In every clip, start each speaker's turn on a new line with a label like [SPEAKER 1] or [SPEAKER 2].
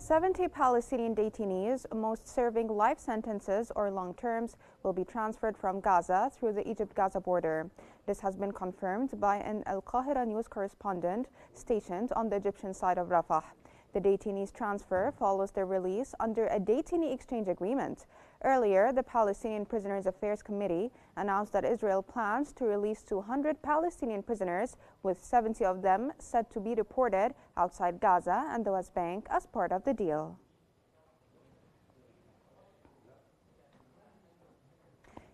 [SPEAKER 1] 70 Palestinian detainees, most serving life sentences or long terms, will be transferred from Gaza through the Egypt-Gaza border. This has been confirmed by an Al Qahira news correspondent stationed on the Egyptian side of Rafah. The detainees' transfer follows their release under a detainee exchange agreement. Earlier, the Palestinian Prisoners Affairs Committee announced that Israel plans to release 200 Palestinian prisoners, with 70 of them said to be deported outside Gaza and the West Bank as part of the deal.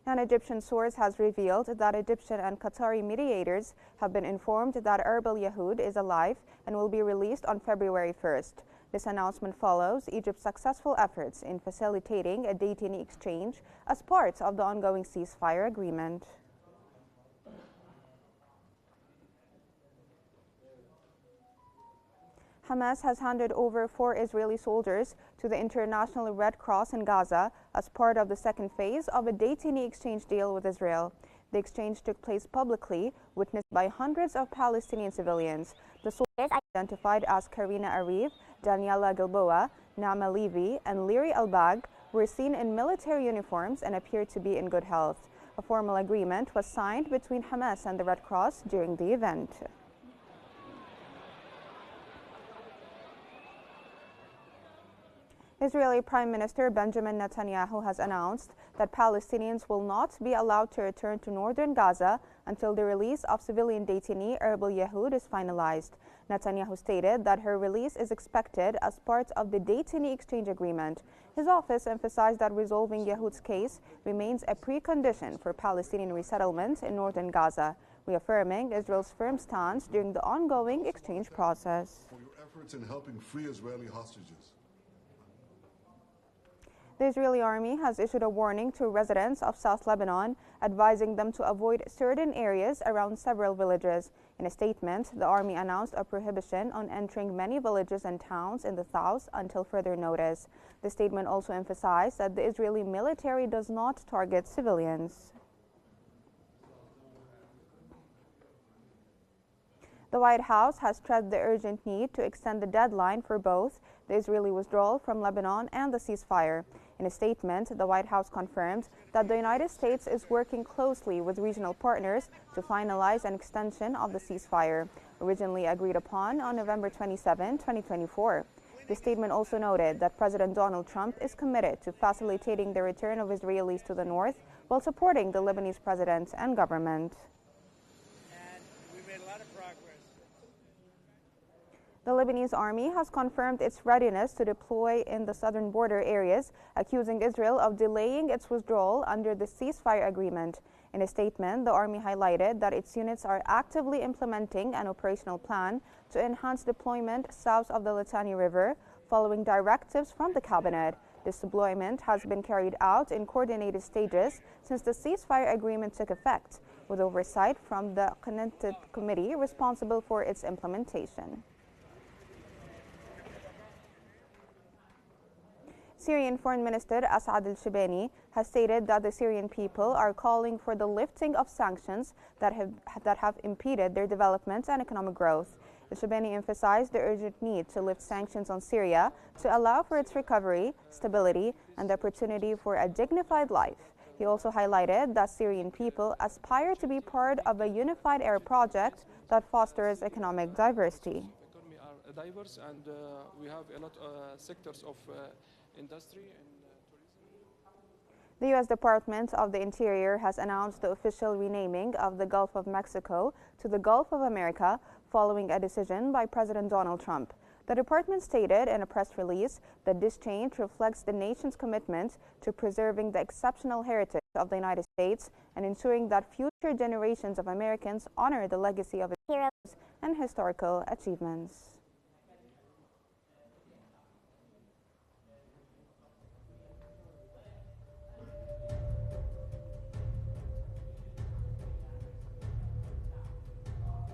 [SPEAKER 1] An Egyptian source has revealed that Egyptian and Qatari mediators have been informed that Erbil Yahud is alive and will be released on February 1st. This announcement follows Egypt's successful efforts in facilitating a detainee exchange as part of the ongoing ceasefire agreement. Hamas has handed over 4 Israeli soldiers to the International Red Cross in Gaza as part of the second phase of a detainee exchange deal with Israel. The exchange took place publicly, witnessed by hundreds of Palestinian civilians. The soldiers, identified as Karina Arif, Daniela Gilboa, Naama Levy, and Liri Albag, were seen in military uniforms and appeared to be in good health. A formal agreement was signed between Hamas and the Red Cross during the event. Israeli Prime Minister Benjamin Netanyahu has announced that Palestinians will not be allowed to return to northern Gaza until the release of civilian detainee Erbil Yahud is finalized. Netanyahu stated that her release is expected as part of the detainee exchange agreement. His office emphasized that resolving Yahud's case remains a precondition for Palestinian resettlement in northern Gaza, reaffirming Israel's firm stance during the ongoing exchange process.
[SPEAKER 2] For your efforts in helping free Israeli hostages.
[SPEAKER 1] The Israeli army has issued a warning to residents of South Lebanon, advising them to avoid certain areas around several villages. In a statement, the army announced a prohibition on entering many villages and towns in the south until further notice. The statement also emphasized that the Israeli military does not target civilians. The White House has stressed the urgent need to extend the deadline for both the Israeli withdrawal from Lebanon and the ceasefire. In a statement, the White House confirmed that the United States is working closely with regional partners to finalize an extension of the ceasefire, originally agreed upon on November 27, 2024. The statement also noted that President Donald Trump is committed to facilitating the return of Israelis to the north while supporting the Lebanese president and government. The Lebanese army has confirmed its readiness to deploy in the southern border areas, accusing Israel of delaying its withdrawal under the ceasefire agreement. In a statement, the army highlighted that its units are actively implementing an operational plan to enhance deployment south of the Litani River, following directives from the cabinet. This deployment has been carried out in coordinated stages since the ceasefire agreement took effect, with oversight from the Connected Committee responsible for its implementation. Syrian Foreign Minister Asad al-Shibani has stated that the Syrian people are calling for the lifting of sanctions that have impeded their development and economic growth. Al-Shibani emphasized the urgent need to lift sanctions on Syria to allow for its recovery, stability, and the opportunity for a dignified life. He also highlighted that Syrian people aspire to be part of a unified Arab project that fosters economic diversity.
[SPEAKER 3] Economy are diverse, and we have a lot of sectors of industry and tourism.
[SPEAKER 1] The U.S. Department of the Interior has announced the official renaming of the Gulf of Mexico to the Gulf of America following a decision by President Donald Trump. The department stated in a press release that this change reflects the nation's commitment to preserving the exceptional heritage of the United States and ensuring that future generations of Americans honor the legacy of its heroes and historical achievements.